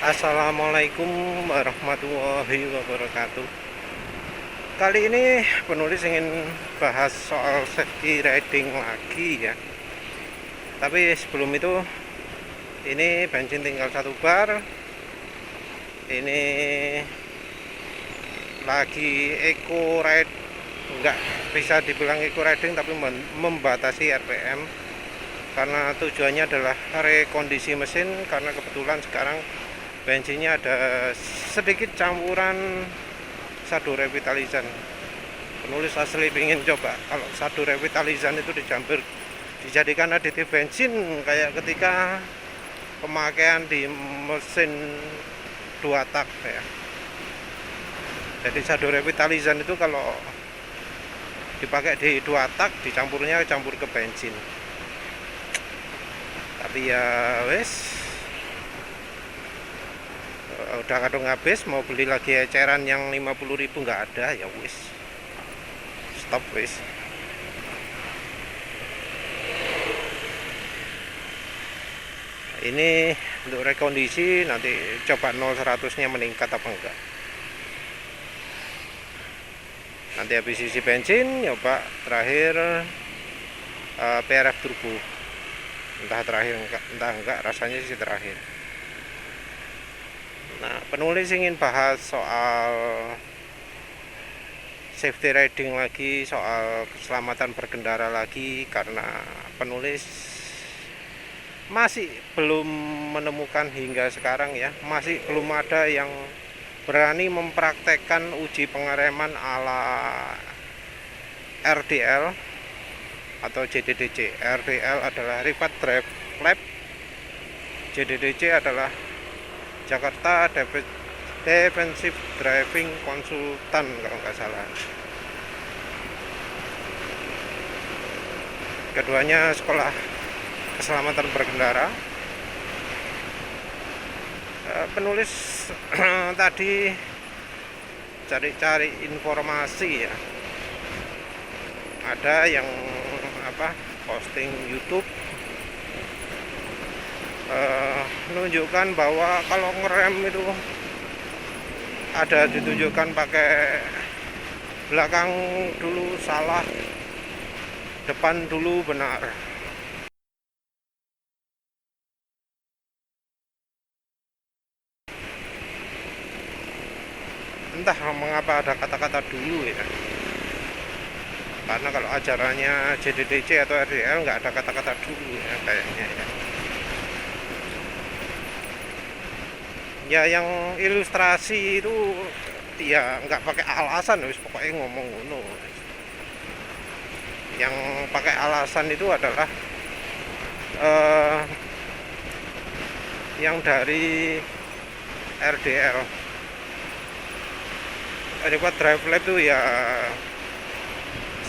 Assalamualaikum warahmatullahi wabarakatuh. Kali ini penulis ingin bahas soal safety riding lagi ya. Tapi sebelum itu, ini bensin tinggal 1 bar. Ini lagi eco ride, enggak bisa dibilang eco riding tapi membatasi RPM, karena tujuannya adalah rekondisi mesin, karena kebetulan sekarang bensinnya ada sedikit campuran Sado Revitalizan. Penulis asli ingin coba kalau Sado Revitalizan itu dijadikan aditif bensin kayak ketika pemakaian di mesin 2 tak ya. Jadi Sado Revitalizan itu kalau dipakai di 2 tak campur ke bensin. Tapi ya wes, udah kadung habis, mau beli lagi eceran yang 50.000 nggak ada, ya wis stop wis. Ini untuk rekondisi, nanti coba 0-100 nya meningkat apa enggak. Nanti habis isi bensin nyoba terakhir PRF turbo, entah terakhir entah enggak, rasanya sih terakhir. Nah, penulis ingin bahas soal safety riding lagi, soal keselamatan berkendara lagi, karena penulis masih belum menemukan hingga sekarang ya, masih belum ada yang berani mempraktekkan uji pengereman ala RDL atau JDDC. RDL adalah Reverse Drive Lab, JDDC adalah Jakarta Defensive Driving Consultant kalau nggak salah. Keduanya sekolah keselamatan berkendara. Penulis tadi cari-cari informasi ya. Ada yang posting YouTube menunjukkan bahwa kalau ngerem itu ada ditunjukkan pakai belakang dulu salah, depan dulu benar. Entah mengapa ada kata-kata dulu ya, karena kalau ajarannya JDDC atau RDL nggak ada kata-kata dulu ya kayaknya ya. Ya yang ilustrasi itu ya nggak pakai alasan, wis pokoknya ngomong ngono. Yang pakai alasan itu adalah yang dari RDL, Reverse Drive Lab itu ya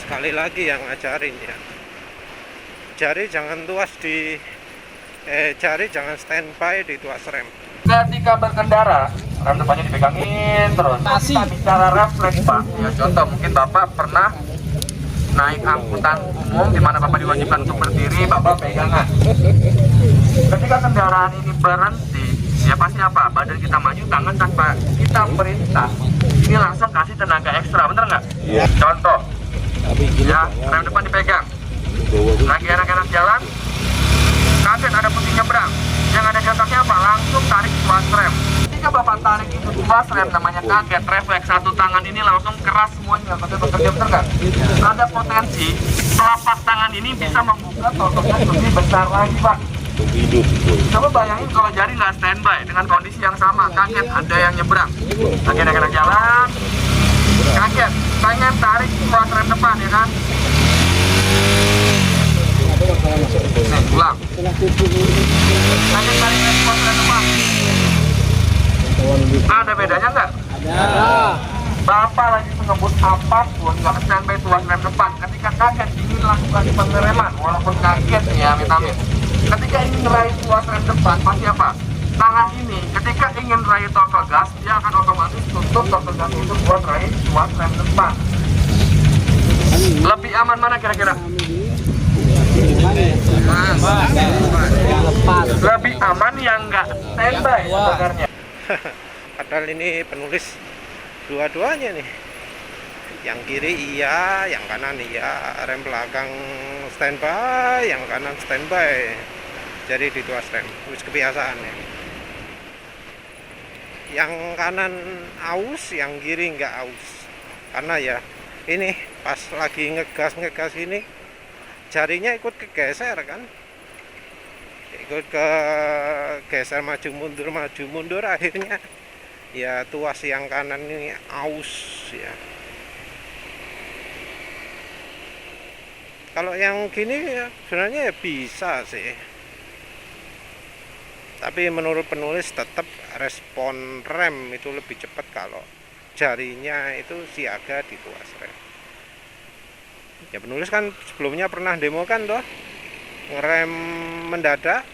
sekali lagi yang ngajarin ya, jari jangan jangan standby di tuas rem. Ketika berkendara, rem depannya dipegangin terus. Kita bicara refleks, Pak. Ya, contoh mungkin Bapak pernah naik angkutan umum di mana Bapak diwajibkan untuk berdiri, Bapak pegangan. Ketika kendaraan ini berhenti, ya pasti apa? Badan kita maju, tangan tanpa kita perintah, ini langsung kasih tenaga ekstra, bener nggak? Iya. Contoh, ya rem depan dipegang. Lagi enak-enak jalan, kaget ada putih nyebrang. Yang ada di otaknya apa? Langsung tarik tuas rem. Ketika Bapak tarik itu tuas rem, namanya kaget, refleks satu tangan ini langsung keras semuanya, sampai bekerja, bener nggak? Ada potensi telapak tangan ini bisa membuka totoknya lebih besar lagi, Pak. Coba bayangin kalau jari nggak standby dengan kondisi yang sama, kaget ada yang nyebrang, lagi enak-enak jalan, kaget, pengen tarik tuas rem depan ya kan? Nih, ulang. Pengen tarik tuas rem depan. Ada bedanya nggak? Ada. Bapak lagi mengebut apapun, nggak standby tuas rem depan. Ketika kaget ingin lakukan pengereman, walaupun kaget ya, amit-amit. Ketika ingin raih tuas rem depan, pasti apa? Tangan ini, ketika ingin raih throttle gas, dia akan otomatis tutup throttle gas itu buat raih tuas rem depan. Lebih aman mana kira-kira? Lebih aman yang nggak standby sebenarnya. Padahal ini penulis dua-duanya nih. Yang kiri iya, yang kanan iya. Rem belakang standby, yang kanan standby. Jadi dituas rem, wis kebiasaan ya. Yang kanan aus, yang kiri nggak aus. Karena ya ini pas lagi ngegas ini jarinya ikut kegeser kan, ikut ke geser maju mundur, akhirnya ya tuas yang kanan ini aus ya. Kalau yang gini ya sebenarnya ya bisa sih, tapi menurut penulis tetap respon rem itu lebih cepat kalau jarinya itu siaga di tuas rem. Ya penulis kan sebelumnya pernah demo kan toh, ngerem mendadak.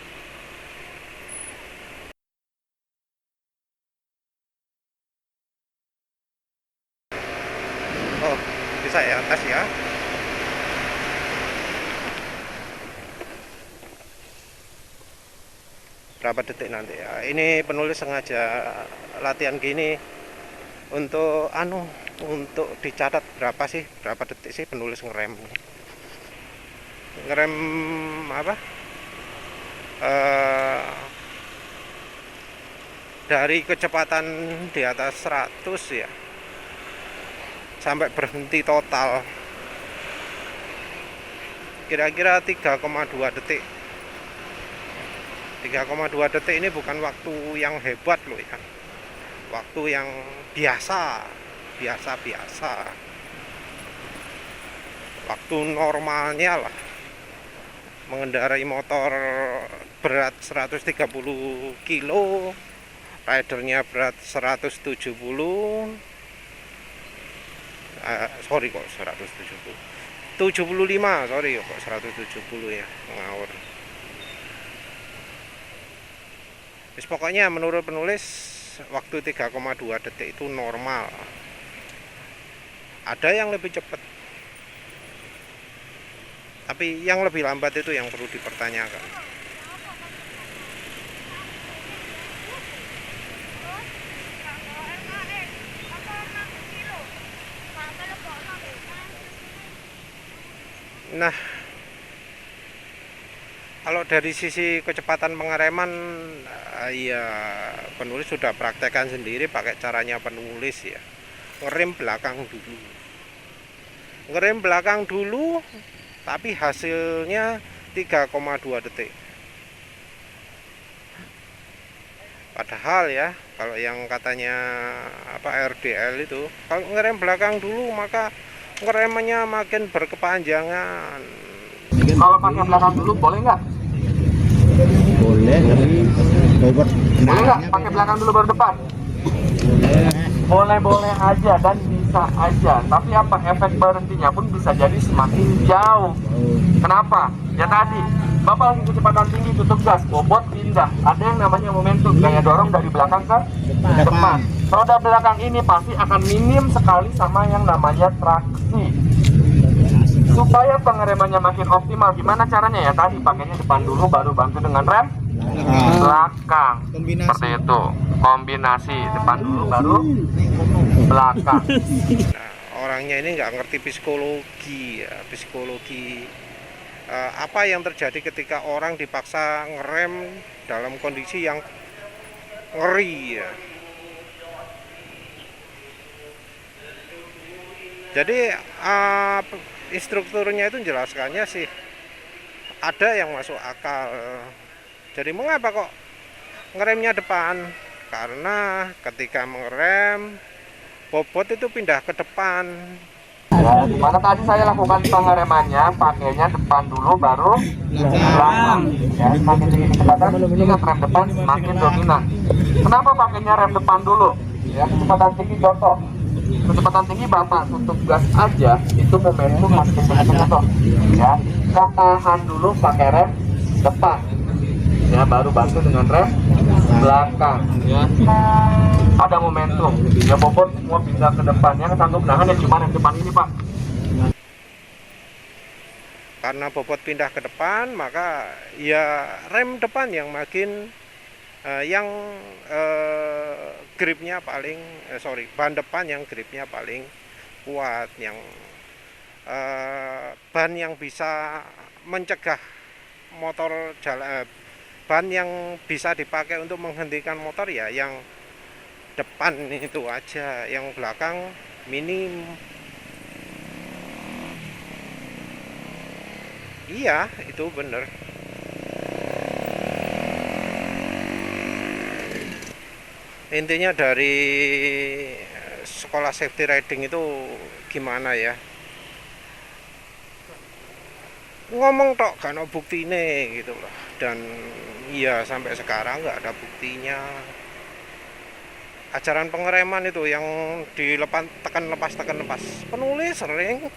Oh bisa ya, tes ya. Berapa detik nanti ya, ini penulis sengaja latihan gini untuk untuk dicatat berapa detik sih penulis ngerem apa dari kecepatan di atas 100 ya sampai berhenti total kira-kira 3,2 detik. 3,2 detik ini bukan waktu yang hebat loh ya, waktu yang biasa, waktu normalnya lah mengendarai motor berat 130 kilo, ridernya berat 170, sorry kok 170, 75, sorry kok 170 ya, ngawur. Pokoknya menurut penulis waktu 3,2 detik itu normal. Ada yang lebih cepat, tapi yang lebih lambat itu yang perlu dipertanyakan. Nah, kalau dari sisi kecepatan pengereman, ya penulis sudah praktekkan sendiri pakai caranya penulis ya. Ngerem belakang dulu, tapi hasilnya 3,2 detik. Padahal ya, kalau yang katanya RDL itu, kalau ngerem belakang dulu maka ngeremannya makin berkepanjangan. Kalau pakai belakang dulu boleh nggak? Boleh, tapi bobot Boleh nggak pakai belakang dulu baru depan? Boleh aja dan bisa aja. Tapi apa efek berhentinya pun bisa jadi semakin jauh. Kenapa? Ya tadi Bapak lagi kecepatan tinggi tutup gas, bobot pindah. Ada yang namanya momentum, gaya dorong dari belakang ke depan. Roda belakang ini pasti akan minim sekali sama yang namanya traksi. Supaya pengeremannya makin optimal, gimana caranya ya? Tadi pakainya depan dulu, baru bantu dengan rem belakang. Seperti itu, kombinasi depan dulu, baru belakang. Nah, orangnya ini nggak ngerti psikologi ya, apa yang terjadi ketika orang dipaksa ngerem dalam kondisi yang ngeri ya. Jadi instrukturnya itu menjelaskannya sih ada yang masuk akal. Jadi mengapa kok ngeremnya depan? Karena ketika mengerem bobot itu pindah ke depan. Ya, dimana tadi saya lakukan pengeremannya pakainya depan dulu baru belakang. Ya, semakin tinggi kecepatan, ingat rem depan semakin dominan. Kenapa pakainya rem depan dulu? Ya, kecepatan tinggi contoh. Kecepatan tinggi Bapak tutup gas aja itu momentum masih kecepatan. Ya, kita tahan dulu pakai rem depan. Ya, baru bantu dengan rem belakang. Ya, ada momentum. Ya, bobot semua pindah ke depan. Yang sanggup nahan ya cuma rem depan ini, Pak. Karena bobot pindah ke depan, maka ya rem depan yang makin yang gripnya paling ban depan yang gripnya paling kuat, yang ban yang bisa mencegah motor jalan, ban yang bisa dipakai untuk menghentikan motor ya yang depan itu aja, yang belakang minim. Iya, itu bener. Intinya dari sekolah safety riding itu gimana ya, ngomong tok gak ada buktine gitu loh. Dan iya sampai sekarang nggak ada buktinya. Ajaran pengereman itu yang dilepas tekan lepas penulis sering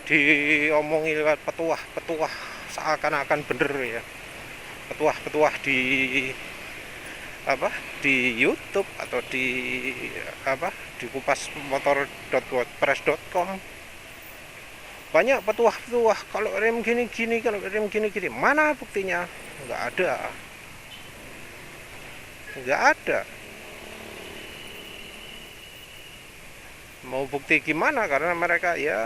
diomongi lewat petuah seakan-akan bener ya, petuah di di YouTube atau di di kupasmotor.wordpress.com. Banyak petuah kalau rem gini, kalau rem gini. Mana buktinya? Nggak ada. Mau bukti gimana, karena mereka ya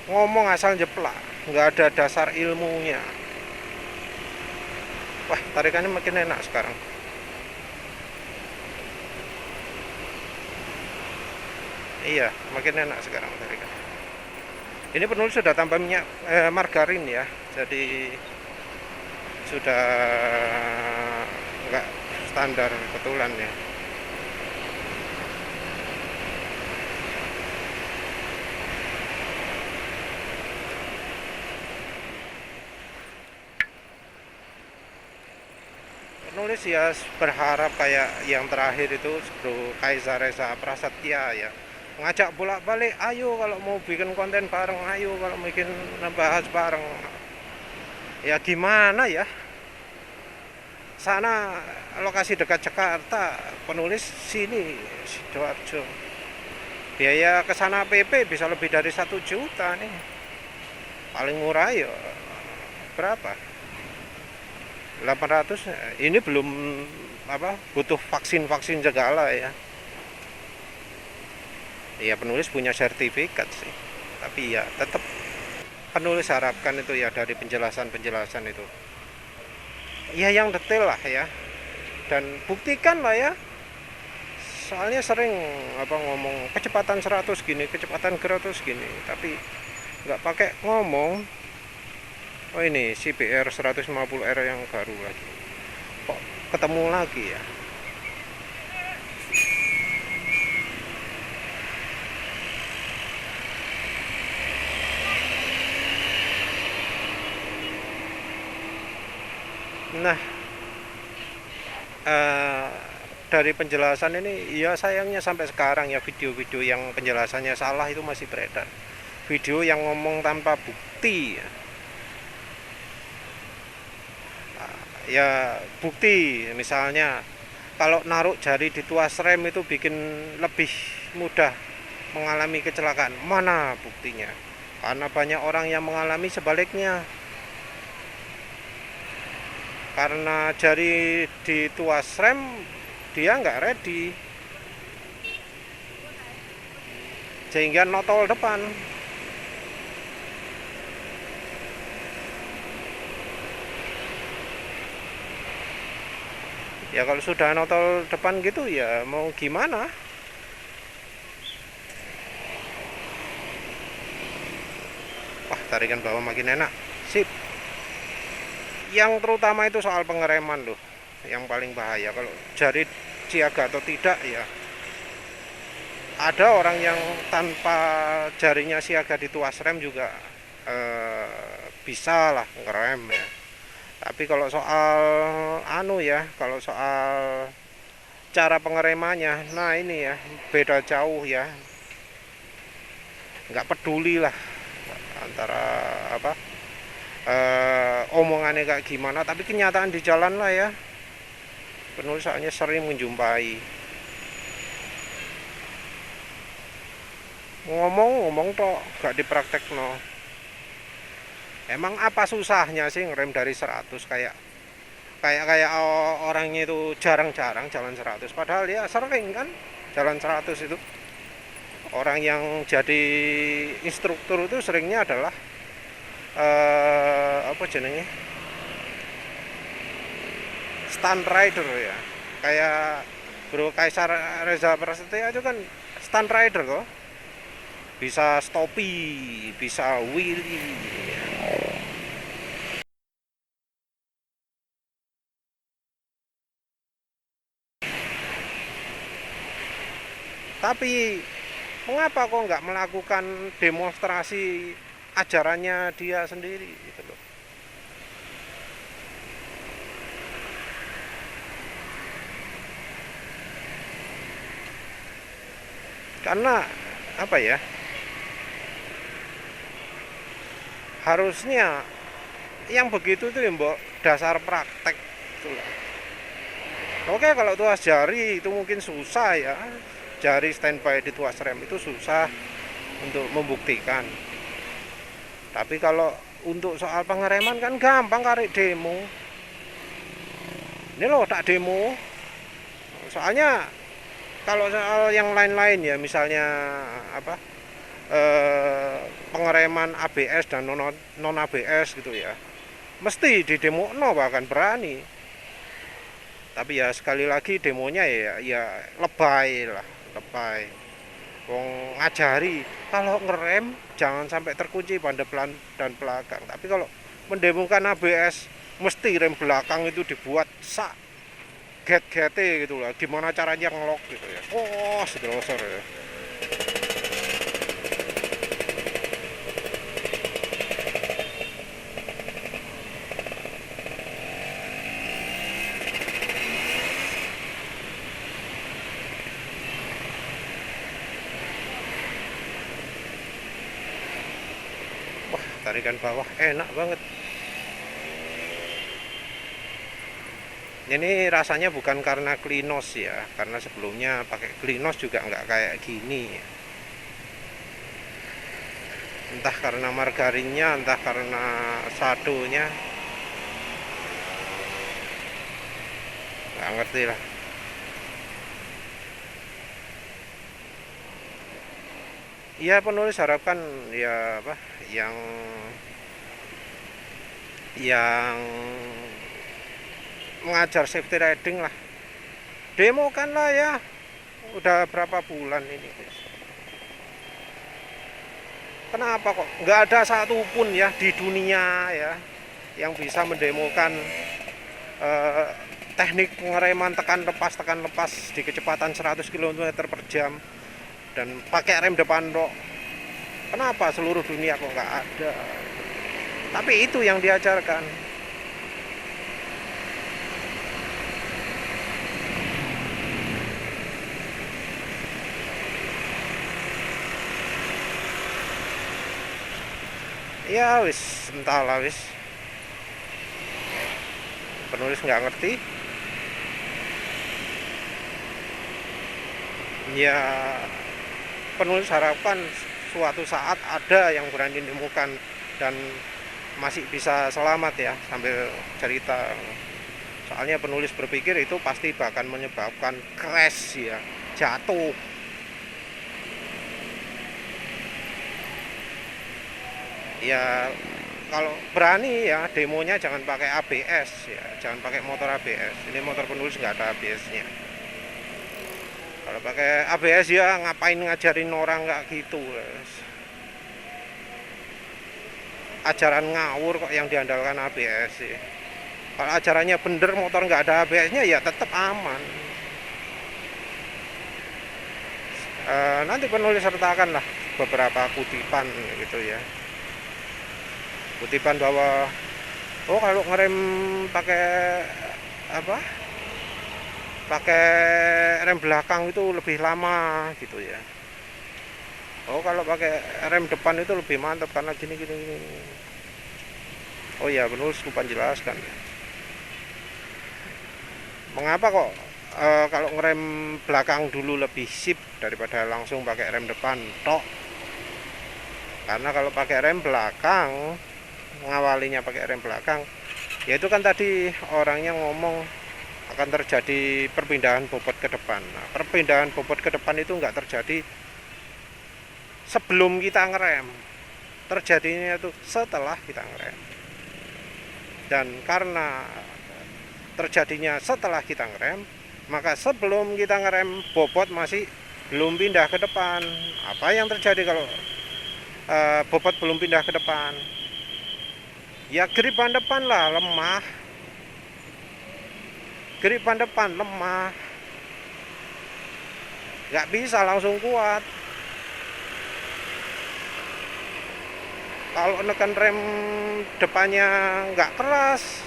ngomong asal jeplak, nggak ada dasar ilmunya. Wah, tarikannya makin enak sekarang. Iya, makin enak sekarang tarikan. Ini penulis sudah tambah minyak margarin ya, jadi sudah nggak standar kebetulan ya. Penulis ya berharap kayak yang terakhir itu Bro Kaisar Reza Prasetya ya, ngajak bolak-balik, ayo kalau mau bikin konten bareng, ayo kalau bikin bahas bareng. Ya gimana ya, sana lokasi dekat Jakarta, penulis sini Sidoarjo, biaya ke sana PP bisa lebih dari 1 juta nih, paling murah ya berapa, 800. Ini belum butuh vaksin segala ya. Ya penulis punya sertifikat sih, tapi ya tetap penulis harapkan itu ya dari penjelasan itu ya yang detail lah ya, dan buktikan lah ya. Soalnya sering ngomong kecepatan 100 gini, kecepatan 100 gini, tapi nggak pakai ngomong. Oh ini CBR 150R yang baru lagi, kok ketemu lagi ya. Nah, dari penjelasan ini ya sayangnya sampai sekarang ya video-video yang penjelasannya salah itu masih beredar. Video yang ngomong tanpa bukti ya bukti, misalnya kalau naruh jari di tuas rem itu bikin lebih mudah mengalami kecelakaan. Mana buktinya? Karena banyak orang yang mengalami sebaliknya. Karena jari di tuas rem dia nggak ready, sehingga notol depan. Ya kalau sudah notol depan gitu ya mau gimana? Wah, tarikan bawah makin enak. Sip. Yang terutama itu soal pengereman loh, yang paling bahaya. Kalau jari siaga atau tidak ya, ada orang yang tanpa jarinya siaga di tuas rem juga bisa lah ngerem ya. Tapi kalau soal kalau soal cara pengeremannya, nah ini ya beda jauh ya. Nggak peduli lah antara omongannya kayak gimana, tapi kenyataan di jalan lah ya. Penulis soalnya sering menjumpai ngomong tok gak dipraktek no. Emang apa susahnya sih ngerem dari 100, kayak orangnya itu jarang-jarang jalan 100, padahal ya sering kan jalan 100 itu. Orang yang jadi instruktur itu seringnya adalah apa jenenge, stunt rider ya, kayak Bro Kaisar Reza Prasetya itu kan stunt rider kok, bisa stopi, bisa wheelie. Tapi mengapa kok nggak melakukan demonstrasi ajarannya dia sendiri gitu loh. Karena apa ya, harusnya yang begitu tuh ya mbok dasar praktek gitu loh. Oke, kalau tuas jari itu mungkin susah ya, jari standby di tuas rem itu susah untuk membuktikan. Tapi kalau untuk soal pengereman kan gampang, karek demo. Ini loh tak demo. Soalnya kalau soal yang lain-lain ya, misalnya apa, pengereman ABS dan non ABS gitu ya, mesti di demo no, bahkan berani. Tapi ya sekali lagi demonya ya lebay lah, lebay. Wong ngajari kalau ngerem jangan sampai terkunci ban depan dan belakang. Tapi kalau mendemokan ABS, mesti rem belakang itu dibuat sak get-gete gitu lah. Gimana caranya ngelok gitu ya. Oh, segrosor ya. Tarikan bawah enak banget. Ini rasanya bukan karena Klinos ya, karena sebelumnya pakai Klinos juga nggak kayak gini. Entah karena margarinnya, entah karena sadonya, nggak ngerti lah. Ya penulis harapkan ya apa, yang mengajar safety riding lah, demo kan lah ya. Udah berapa bulan ini, kenapa kok nggak ada satupun ya di dunia ya yang bisa mendemokan teknik pengereman tekan lepas di kecepatan 100 km/jam dan pakai rem depan dok. Kenapa seluruh dunia kok nggak ada? Tapi itu yang diajarkan. Ya wis, entahlah wis. Penulis nggak ngerti. Ya penulis harapkan suatu saat ada yang berani menemukan dan masih bisa selamat ya sambil cerita. Soalnya penulis berpikir itu pasti bahkan menyebabkan crash ya, jatuh. Ya kalau berani ya demonya jangan pakai ABS ya, jangan pakai motor ABS. Ini motor penulis nggak ada ABS-nya. Kalau pakai ABS ya ngapain ngajarin orang nggak gitu. Ajaran ngawur kok yang diandalkan ABS sih. Kalau ajarannya bener, motor nggak ada ABS-nya ya tetap aman. Nanti penulis sertakan lah beberapa kutipan gitu ya. Kutipan bahwa oh kalau ngerem pakai apa? Pakai rem belakang itu lebih lama gitu ya. Oh kalau pakai rem depan itu lebih mantap karena gini. Oh ya, penulis lupa jelaskan. Mengapa kok kalau ngerem belakang dulu lebih sip daripada langsung pakai rem depan tok? Karena kalau pakai rem belakang ngawalinya pakai rem belakang, ya itu kan tadi orangnya ngomong akan terjadi perpindahan bobot ke depan. Nah, perpindahan bobot ke depan itu nggak terjadi sebelum kita ngerem, terjadinya itu setelah kita ngerem. Dan karena terjadinya setelah kita ngerem, maka sebelum kita ngerem bobot masih belum pindah ke depan. Apa yang terjadi kalau bobot belum pindah ke depan? Ya gripan depan lah lemah, gripan depan lemah, nggak bisa langsung kuat. Kalau neken rem depannya nggak keras,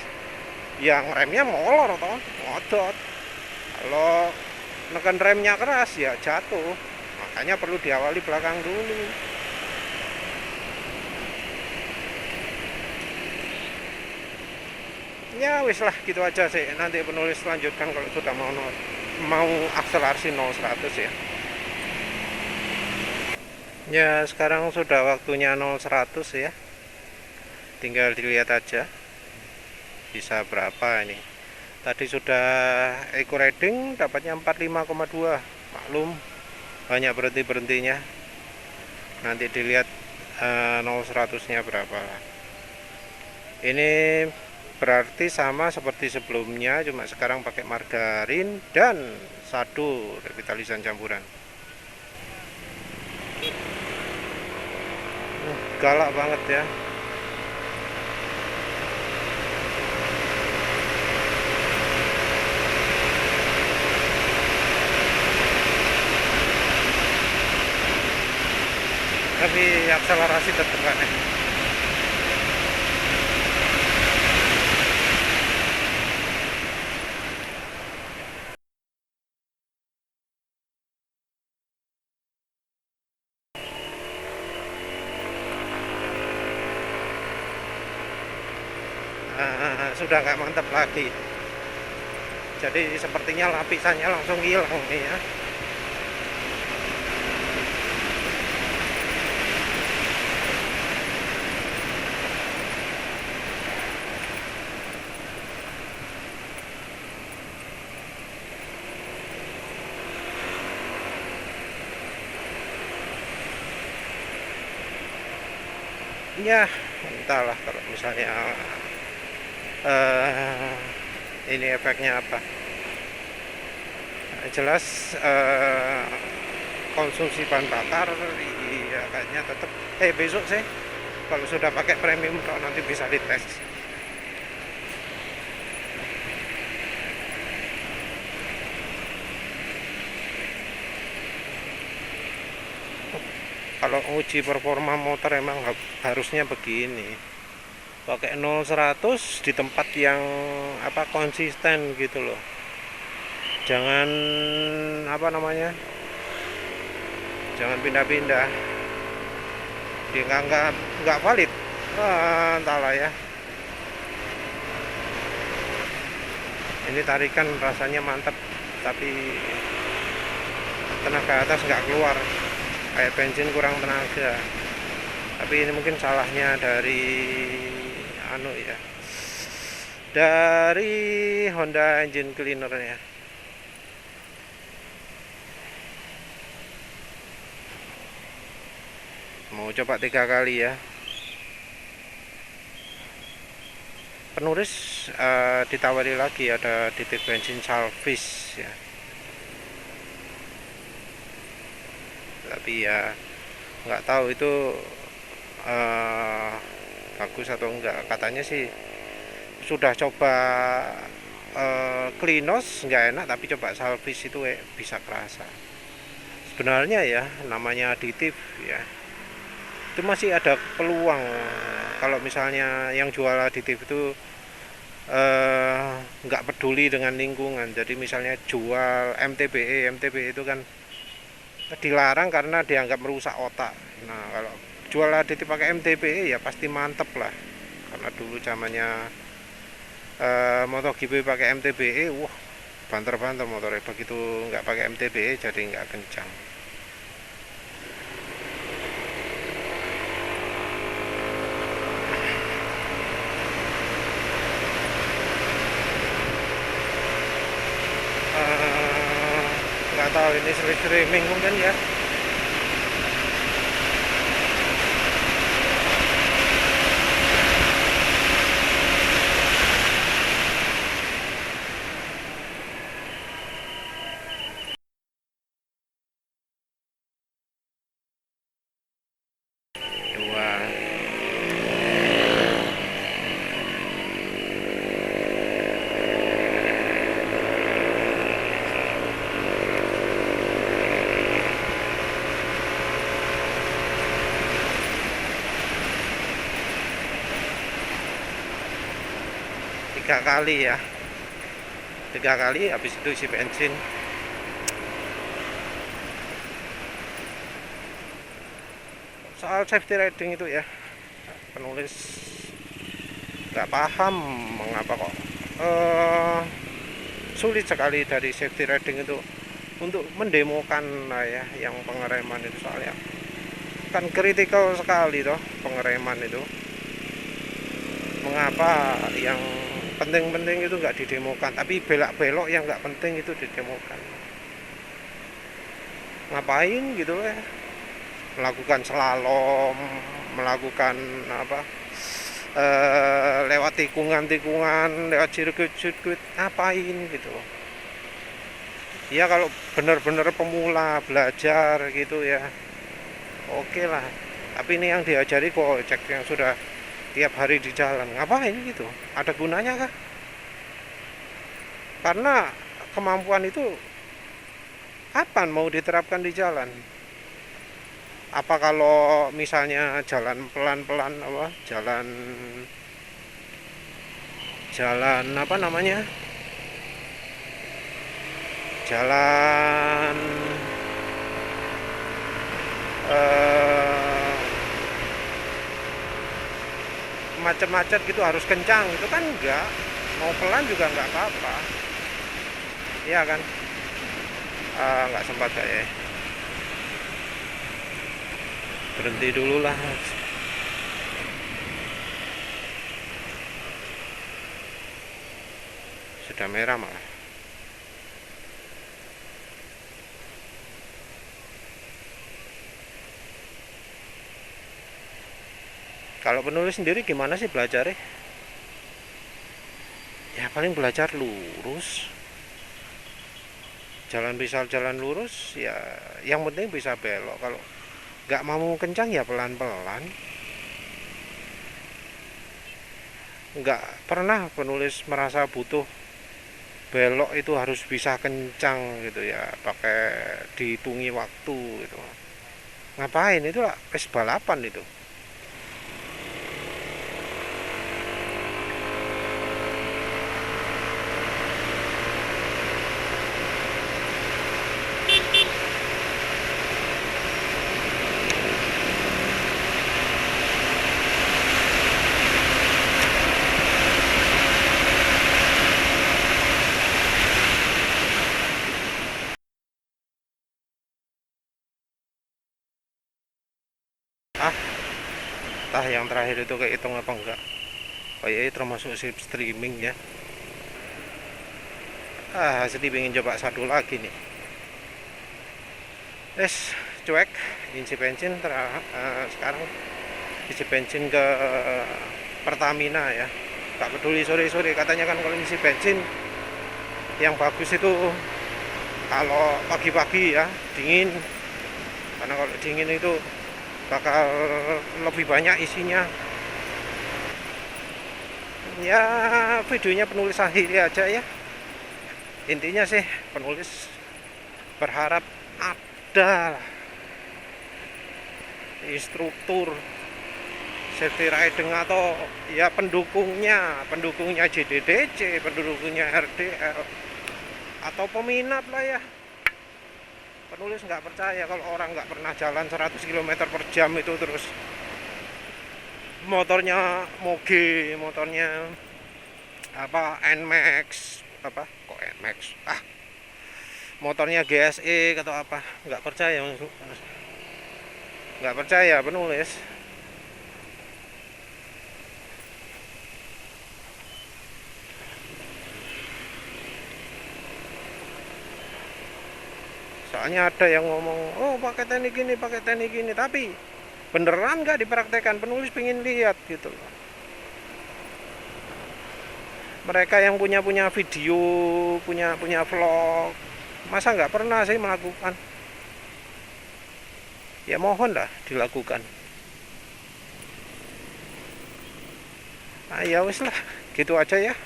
yang remnya molor toh, ngodot. Kalau neken remnya keras ya jatuh, makanya perlu diawali belakang dulu. Ya wis lah gitu aja sih, nanti penulis lanjutkan kalau sudah mau akselerasi 0-100 ya. Ya sekarang sudah waktunya 0-100 ya, tinggal dilihat aja bisa berapa ini. Tadi sudah eco riding dapatnya 45,2, maklum banyak berhentinya. Nanti dilihat 0-100 nya berapa. Ini berarti sama seperti sebelumnya, cuma sekarang pakai margarin dan sadu revitalisan campuran. Galak banget ya. Tapi akselerasi tetap aneh. Sudah nggak mantap lagi, jadi sepertinya lapisannya langsung hilang nih ya. Ya entahlah kalau misalnya ini efeknya apa. Jelas konsumsi bahan bakar ya kayaknya tetap besok sih kalau sudah pakai premium, kalau nanti bisa dites. Kalau uji performa motor emang harusnya begini, pakai 0-100 di tempat yang konsisten gitu loh, jangan jangan pindah-pindah, dia nggak valid. Entahlah ya, ini tarikan rasanya mantap tapi tenaga atas nggak keluar, kayak bensin kurang tenaga. Tapi ini mungkin salahnya dari dari Honda engine cleaner ya. Mau coba 3 kali ya. Penulis ditawari lagi ada titik bensin salvis ya, tapi ya nggak tahu itu bagus atau enggak. Katanya sih sudah coba Klinos nggak enak, tapi coba salvis itu bisa kerasa. Sebenarnya ya namanya aditif ya, itu masih ada peluang kalau misalnya yang jual aditif itu nggak peduli dengan lingkungan. Jadi misalnya jual MTBE itu kan dilarang karena dianggap merusak otak. Nah kalau jual aditif pakai MTBE ya pasti mantep lah, karena dulu zamannya MotoGP pakai MTBE, wah banter-banter motornya. Begitu nggak pakai MTBE jadi nggak kencang. tahu ini streaming mungkin ya. Dua. Tiga kali ya, 3 kali, habis itu isi bensin. Soal safety riding itu ya, penulis nggak paham mengapa kok sulit sekali dari safety riding itu untuk mendemokan lah ya yang pengereman itu, soalnya kan kritikal sekali toh pengereman itu. Mengapa yang penting-penting itu nggak didemokan, tapi belok-belok yang nggak penting itu didemokan? Ngapain gitu ya? Melakukan slalom, melakukan apa? Lewat tikungan-tikungan, lewat sirkuit-sirkuit, ngapain gitu? Ya kalau benar-benar pemula belajar gitu ya, oke lah. Tapi ini yang diajari kok cek yang sudah tiap hari di jalan, ngapain gitu? Ada gunanya kah? Karena kemampuan itu kapan mau diterapkan di jalan? Apa kalau misalnya jalan pelan-pelan, apa jalan apa namanya, jalan macet-macet gitu harus kencang, itu kan enggak, mau pelan juga enggak apa-apa, iya kan? Enggak sempat saya, berhenti dulu lah. Sudah merah malah. Kalau penulis sendiri gimana sih belajarnya? Ya paling belajar lurus. Jalan lurus ya, yang penting bisa belok. Kalau nggak mau kencang ya pelan-pelan. Nggak pernah penulis merasa butuh belok itu harus bisa kencang gitu ya, pakai dihitungi waktu gitu. Ngapain, itu lah pes balapan itu. Entah yang terakhir itu kehitung apa enggak. Kayaknya termasuk streaming ya. Sedih pengen coba satu lagi nih. Cuek isi bensin sekarang isi bensin ke Pertamina ya. Gak peduli sore-sore, katanya kan kalau isi bensin yang bagus itu kalau pagi-pagi ya, dingin. Karena kalau dingin itu bakal lebih banyak isinya. Ya videonya penulis akhiri aja ya. Intinya sih penulis berharap ada lah instruktur safety riding atau ya pendukungnya JDDC, pendukungnya RDL atau peminat lah ya. Penulis nggak percaya kalau orang nggak pernah jalan 100 km per jam itu, terus motornya moge, motornya apa NMAX, apa kok NMAX, motornya GSE atau apa, nggak percaya penulis. Soalnya ada yang ngomong, oh pakai teknik gini, tapi beneran nggak dipraktekkan, penulis pengen lihat gitu loh. Mereka yang punya video, punya vlog, masa nggak pernah sih melakukan? Ya mohon lah dilakukan. Ya wis lah, gitu aja ya.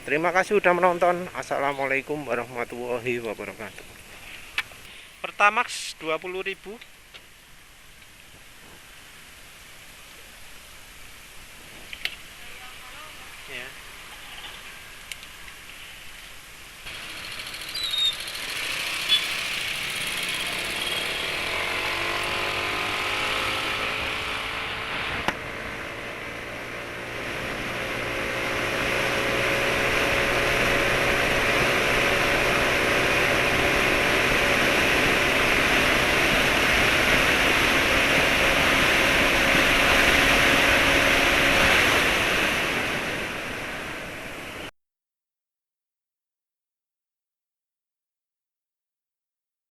Terima kasih udah menonton. Assalamualaikum warahmatullahi wabarakatuh. Pertamax 20.000.